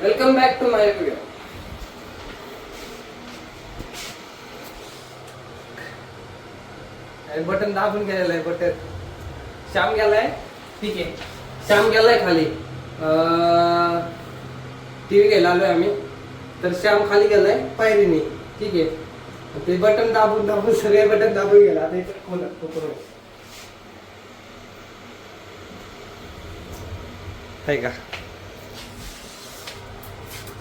Welcome back to my video. Button दाबून गेलेलं आहे. बटन श्याम गेलाय. ठीक आहे, श्याम गेलाय खाली. टीव्ही घ्यायला आलोय आम्ही. तर श्याम खाली गेलाय पायरीने. ठीक आहे, ते बटन दाबून दाबून सगळे बटन दाबून गेला. आता इथे आहे का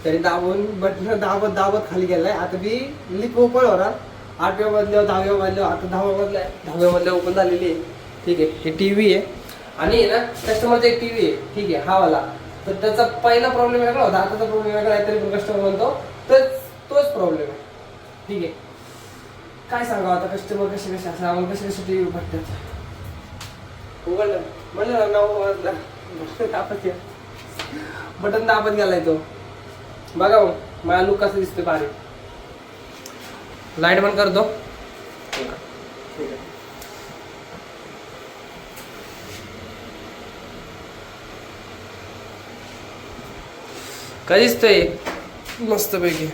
तरी दाबून बटन दाबत दाबत खाली गेलाय. आता मी लिप ओपन होणार. 8व्या मधल्या 10व्या मधल्या आता 10व्या मधल्या ओपन झालेली आहे. ठीक आहे, हे टीव्ही आहे आणि ना कस्टमरचा एक टीव्ही आहे. ठीक आहे, हा वाला. तर त्याचा पहिला प्रॉब्लेम वेगळा होता, आताचा प्रॉब्लेम वेगळा आहे. तरी पण कस्टमर म्हणतो तोच प्रॉब्लेम आहे. ठीक आहे, काय सांगावं आता. कस्टमर कसे असं आम्हाला कसे टीव्ही भरतात. उघडलं म्हणलं नाव बटन दाबत गेलाय तो. बघा मग माझा लुक कसं दिसतोय भारी. लाईट बंद करतो. काय दिसतंय मस्त पैकी.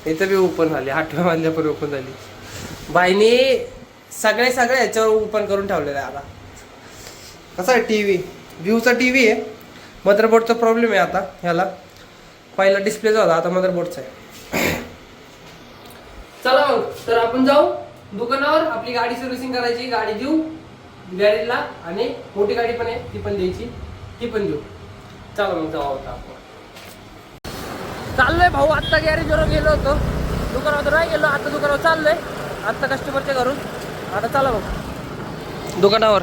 इथं बी ओपन झाली. 8व्या मधल्या पण ओपन झाली. बाईने सगळे ह्याच्यावर ओपन करून ठेवलेलं आहे. आता कसा आहे टीव्ही, व्ह्यूचा टीव्ही आहे. मदरबोर्डचा प्रॉब्लेम आहे आता ह्याला. पहिला डिस्प्लेचा होता, आता मदरबोर्डचा आहे. चला मग तर आपण जाऊ दुकानावर. आपली गाडी सर्व्हिसिंग करायची. गाडी देऊ गॅरेजला आणि मोठी गाडी पण आहे ती पण द्यायची, ती पण देऊ. चला मग जाऊ आता आपण. चाललोय भाऊ. आत्ता गॅरेजवर गेलो होतो, दुकानावर नाही गेलो. आता दुकानावर चाललोय. आत्ता कस्टमरच्या घरून. आता चला मग दुकानावर.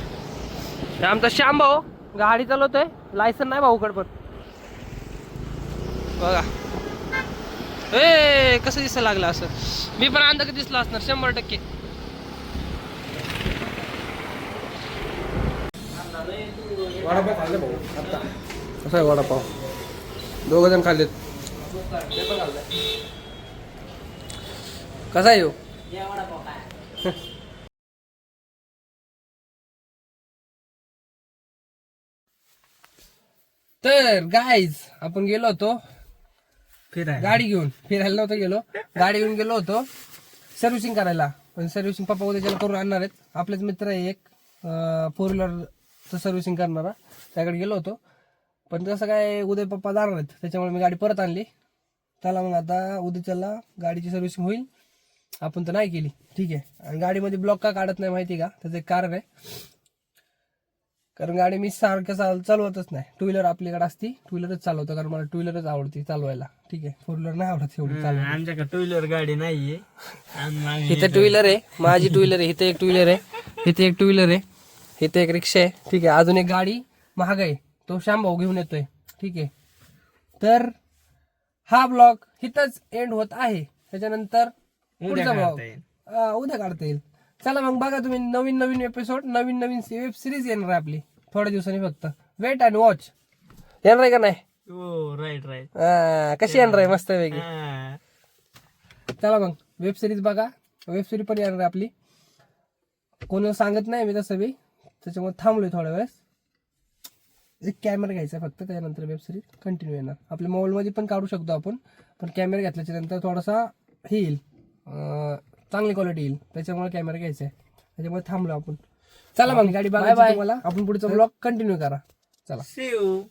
आमचा श्याम भाऊ गाडी चालवतोय. लायसन नाही भाऊकडे पण. बघा कसं दिसायला लागलं असं. मी पण अंदाज दिसला असणार 100%. वडापाव खाल्ले भाऊ आता. कसा आहे वडापाव? 2 जण खाल्लेत. कसा आहे हो तर गाईज आपण गेलो होतो गाडी घेऊन. फिरायला नव्हतं गेलो, गाडी घेऊन गेलो होतो सर्व्हिसिंग करायला. पण सर्व्हिसिंग पप्पा उद्याच्याला करून आणणार आहेत. आपलेच मित्र आहे एक 4 व्हीलरचं सर्व्हिसिंग करणारा, त्याकडे गेलो होतो. पण तसं काय उद्या पप्पा जाणार आहेत, त्याच्यामुळे मी गाडी परत आणली. चला मग आता उद्याच्याला गाडीची सर्व्हिसिंग होईल. आपण तर नाही केली. ठीक आहे, आणि गाडीमध्ये ब्लॉक का काढत नाही माहिती का? त्याचं एक कारण आहे. कारण गाडी मी सारखं चालवतच नाही. 2 व्हीलर आपल्याकडे असती, 2 व्हीलरच चालवतो. कारण मला 2 व्हीलरच आवडते चालवायला. ठीक आहे, 4 व्हीलर नाही आवडत एवढी चालवायला. आमच्याकडे 2 व्हीलर गाडी नाहीये. इथे 2 व्हीलर आहे, माझी 2 व्हीलर आहे. इथे एक 2 व्हीलर आहे, इथे एक 2 व्हीलर आहे, इथे एक रिक्षा आहे. ठीक आहे, अजून एक गाडी महाग आहे, तो श्याम भाऊ घेऊन येतोय. ठीक आहे, तर हा ब्लॉग इथंच एंड होत आहे. त्याच्यानंतर पुढचा ब्लॉग उद्या काढता येईल. चला मग बघा तुम्ही नवीन एपिसोड, नवीन वेब सिरीज येणार आहे आपली थोड्या दिवसांनी. फक्त वेट अँड वॉच. येणार आहे का नाही? हो, राईट. कशी येणार आहे? मस्त वेगळी. चला मग वेब सिरीज बघा. वेब सिरीज पण येणार आहे आपली. कोणी सांगत नाही मी तसं बी, त्याच्यामुळे थांबलोय थोड्या वेळेस. एक कॅमेरा घ्यायचा फक्त, त्यानंतर वेब सिरीज कंटिन्यू येणार. आपल्या मोबाईलमध्ये पण काढू शकतो आपण, पण कॅमेरा घेतल्याच्या नंतर थोडासा हे येईल, चांगली क्वालिटी येईल. त्याच्यामुळे कॅमेरा घ्यायचा आहे, त्याच्यामुळे थांबलो आपण. चला मग गाडी बघा. बाय. आपण पुढचा ब्लॉग कंटिन्यू करा. चला, सी यू.